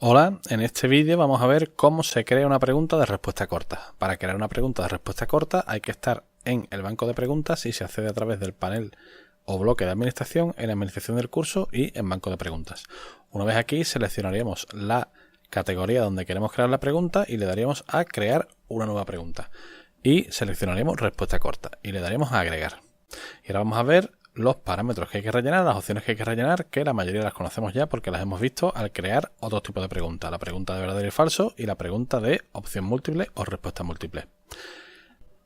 Hola, en este vídeo vamos a ver cómo se crea una pregunta de respuesta corta. Para crear una pregunta de respuesta corta hay que estar en el banco de preguntas y se accede a través del panel o bloque de administración en administración del curso y en banco de preguntas. Una vez aquí seleccionaríamos la categoría donde queremos crear la pregunta y le daríamos a crear una nueva pregunta. Y seleccionaríamos respuesta corta y le daríamos a agregar. Y ahora vamos a ver los parámetros que hay que rellenar, las opciones que hay que rellenar, que la mayoría las conocemos ya porque las hemos visto al crear otro tipo de pregunta, la pregunta de verdadero y falso y la pregunta de opción múltiple o respuesta múltiple.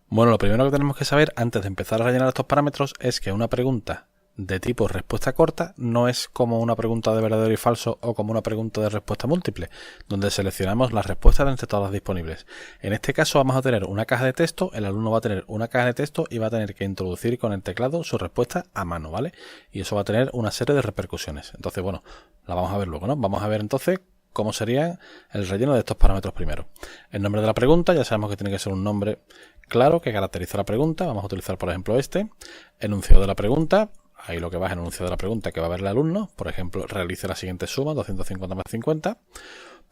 Bueno, lo primero que tenemos que saber antes de empezar a rellenar estos parámetros es que una pregunta de tipo respuesta corta no es como una pregunta de verdadero y falso o como una pregunta de respuesta múltiple, donde seleccionamos las respuestas de entre todas las disponibles. En este caso vamos a tener una caja de texto, el alumno va a tener una caja de texto y va a tener que introducir con el teclado su respuesta a mano, ¿vale? Y eso va a tener una serie de repercusiones. Entonces, bueno, la vamos a ver luego, ¿no? Vamos a ver entonces cómo sería el relleno de estos parámetros primero. El nombre de la pregunta, ya sabemos que tiene que ser un nombre claro que caracteriza la pregunta. Vamos a utilizar, por ejemplo, este. Enunciado de la pregunta. Ahí lo que va es el enunciado de la pregunta que va a ver el alumno. Por ejemplo, realice la siguiente suma, 250 más 50.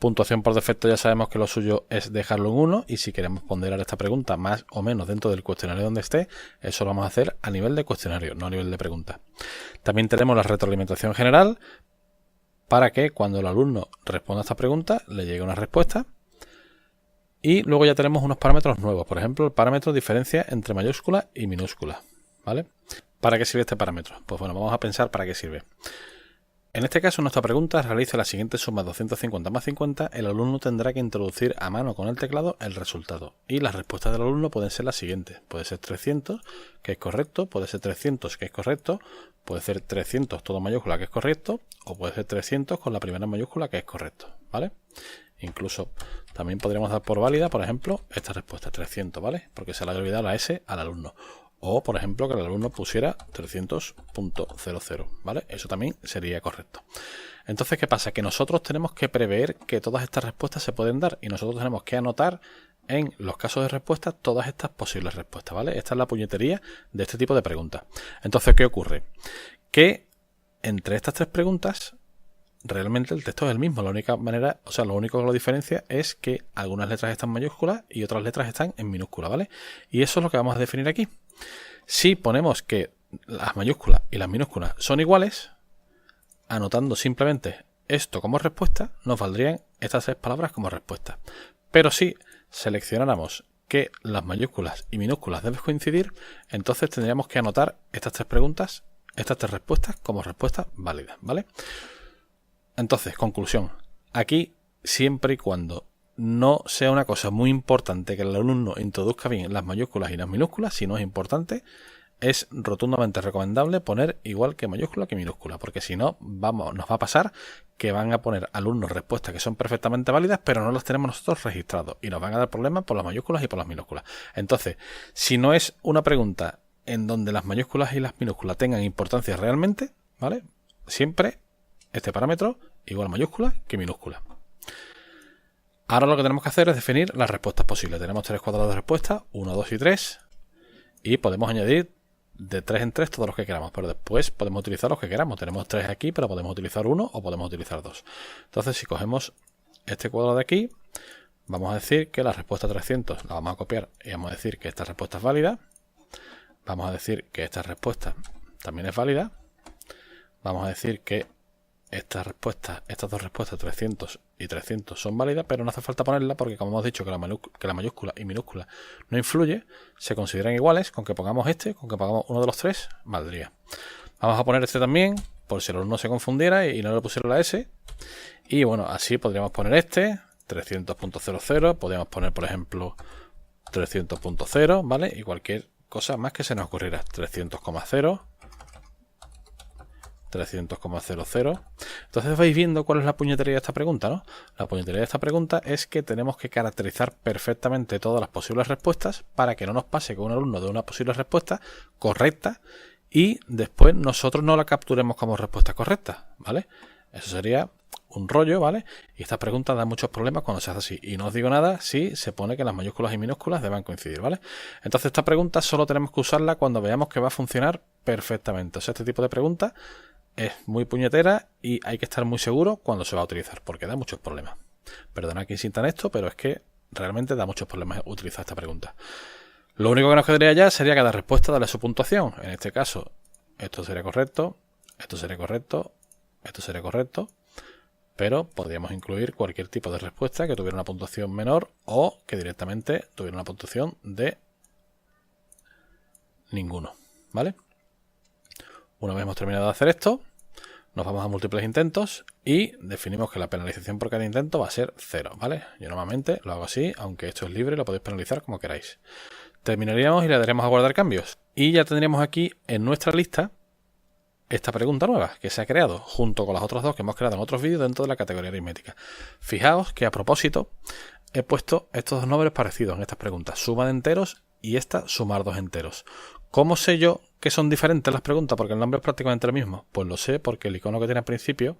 Puntuación por defecto ya sabemos que lo suyo es dejarlo en 1 y si queremos ponderar esta pregunta más o menos dentro del cuestionario donde esté, eso lo vamos a hacer a nivel de cuestionario, no a nivel de pregunta. También tenemos la retroalimentación general para que cuando el alumno responda a esta pregunta le llegue una respuesta. Y luego ya tenemos unos parámetros nuevos, por ejemplo el parámetro diferencia entre mayúscula y minúscula, ¿vale? ¿Para qué sirve este parámetro? Pues bueno, vamos a pensar para qué sirve. En este caso, nuestra pregunta realiza la siguiente suma 250 más 50, el alumno tendrá que introducir a mano con el teclado el resultado. Y las respuestas del alumno pueden ser las siguientes. Puede ser 300, que es correcto, puede ser 300, que es correcto, puede ser 300 todo mayúscula, que es correcto, o puede ser 300 con la primera mayúscula, que es correcto, ¿vale? Incluso también podríamos dar por válida, por ejemplo, esta respuesta, 300, ¿vale? Porque se le ha olvidado la S al alumno. O, por ejemplo, que el alumno pusiera 300.00, ¿vale? Eso también sería correcto. Entonces, ¿qué pasa? Que nosotros tenemos que prever que todas estas respuestas se pueden dar y nosotros tenemos que anotar en los casos de respuesta todas estas posibles respuestas, ¿vale? Esta es la puñetería de este tipo de preguntas. Entonces, ¿qué ocurre? Que entre estas tres preguntas realmente el texto es el mismo. La única manera, o sea, lo único que lo diferencia es que algunas letras están en mayúsculas y otras letras están en minúscula, ¿vale? Y eso es lo que vamos a definir aquí. Si ponemos que las mayúsculas y las minúsculas son iguales, anotando simplemente esto como respuesta, nos valdrían estas tres palabras como respuesta. Pero si seleccionáramos que las mayúsculas y minúsculas deben coincidir, entonces tendríamos que anotar estas tres preguntas, estas tres respuestas como respuestas válidas, ¿vale? Entonces, conclusión. Aquí, siempre y cuando no sea una cosa muy importante que el alumno introduzca bien las mayúsculas y las minúsculas, si no es importante, es rotundamente recomendable poner igual que mayúscula que minúscula, porque si no, nos va a pasar que van a poner alumnos respuestas que son perfectamente válidas, pero no las tenemos nosotros registrados y nos van a dar problemas por las mayúsculas y por las minúsculas. Entonces, si no es una pregunta en donde las mayúsculas y las minúsculas tengan importancia realmente, ¿vale? Siempre este parámetro igual mayúscula que minúscula. Ahora lo que tenemos que hacer es definir las respuestas posibles. Tenemos tres cuadrados de respuesta, 1, 2 y 3. Y podemos añadir de 3 en 3 todos los que queramos. Pero después podemos utilizar los que queramos. Tenemos 3 aquí, pero podemos utilizar 1 o podemos utilizar 2. Entonces, si cogemos este cuadrado de aquí, vamos a decir que la respuesta 300 la vamos a copiar y vamos a decir que esta respuesta es válida. Vamos a decir que esta respuesta también es válida. Vamos a decir que estas dos respuestas 300 y 300 son válidas, pero no hace falta ponerla porque como hemos dicho que la mayúscula y minúscula no influye, se consideran iguales, con que pongamos con que pongamos uno de los tres, valdría. Vamos a poner este también, por si el alumno se confundiera y no le pusiera la S. Y bueno, así podríamos poner este, 300.00, podríamos poner por ejemplo 300.0, ¿vale? Y cualquier cosa más que se nos ocurriera, 300,0. 300,00. Entonces vais viendo cuál es la puñetería de esta pregunta, ¿no? La puñetería de esta pregunta es que tenemos que caracterizar perfectamente todas las posibles respuestas para que no nos pase que un alumno dé una posible respuesta correcta y después nosotros no la capturemos como respuesta correcta, ¿vale? Eso sería un rollo, ¿vale? Y estas preguntas dan muchos problemas cuando se hace así. Y no os digo nada si se pone que las mayúsculas y minúsculas deban coincidir, ¿vale? Entonces esta pregunta solo tenemos que usarla cuando veamos que va a funcionar perfectamente. O sea, este tipo de preguntas es muy puñetera y hay que estar muy seguro cuando se va a utilizar, porque da muchos problemas. Perdona que insista en esto, pero es que realmente da muchos problemas utilizar esta pregunta. Lo único que nos quedaría ya sería cada respuesta darle su puntuación. En este caso, esto sería correcto, esto sería correcto, esto sería correcto, pero podríamos incluir cualquier tipo de respuesta que tuviera una puntuación menor o que directamente tuviera una puntuación de ninguno, ¿vale? Una vez hemos terminado de hacer esto, nos vamos a múltiples intentos y definimos que la penalización por cada intento va a ser 0, ¿vale? Yo normalmente lo hago así, aunque esto es libre, lo podéis penalizar como queráis. Terminaríamos y le daremos a guardar cambios. Y ya tendríamos aquí en nuestra lista esta pregunta nueva que se ha creado junto con las otras dos que hemos creado en otros vídeos dentro de la categoría aritmética. Fijaos que a propósito he puesto estos dos nombres parecidos en estas preguntas, suma de enteros y esta sumar dos enteros. ¿Cómo sé yo que son diferentes las preguntas? Porque el nombre es prácticamente el mismo. Pues lo sé porque el icono que tiene al principio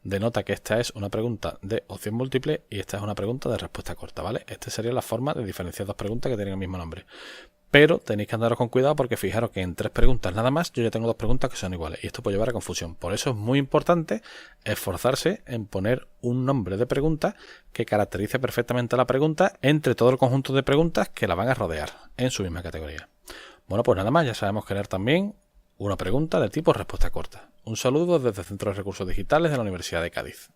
denota que esta es una pregunta de opción múltiple y esta es una pregunta de respuesta corta, ¿vale? Esta sería la forma de diferenciar dos preguntas que tienen el mismo nombre. Pero tenéis que andaros con cuidado porque fijaros que en 3 preguntas nada más yo ya tengo 2 preguntas que son iguales y esto puede llevar a confusión. Por eso es muy importante esforzarse en poner un nombre de pregunta que caracterice perfectamente a la pregunta entre todo el conjunto de preguntas que la van a rodear en su misma categoría. Bueno, pues nada más, ya sabemos crear también una pregunta de tipo respuesta corta. Un saludo desde el Centro de Recursos Digitales de la Universidad de Cádiz.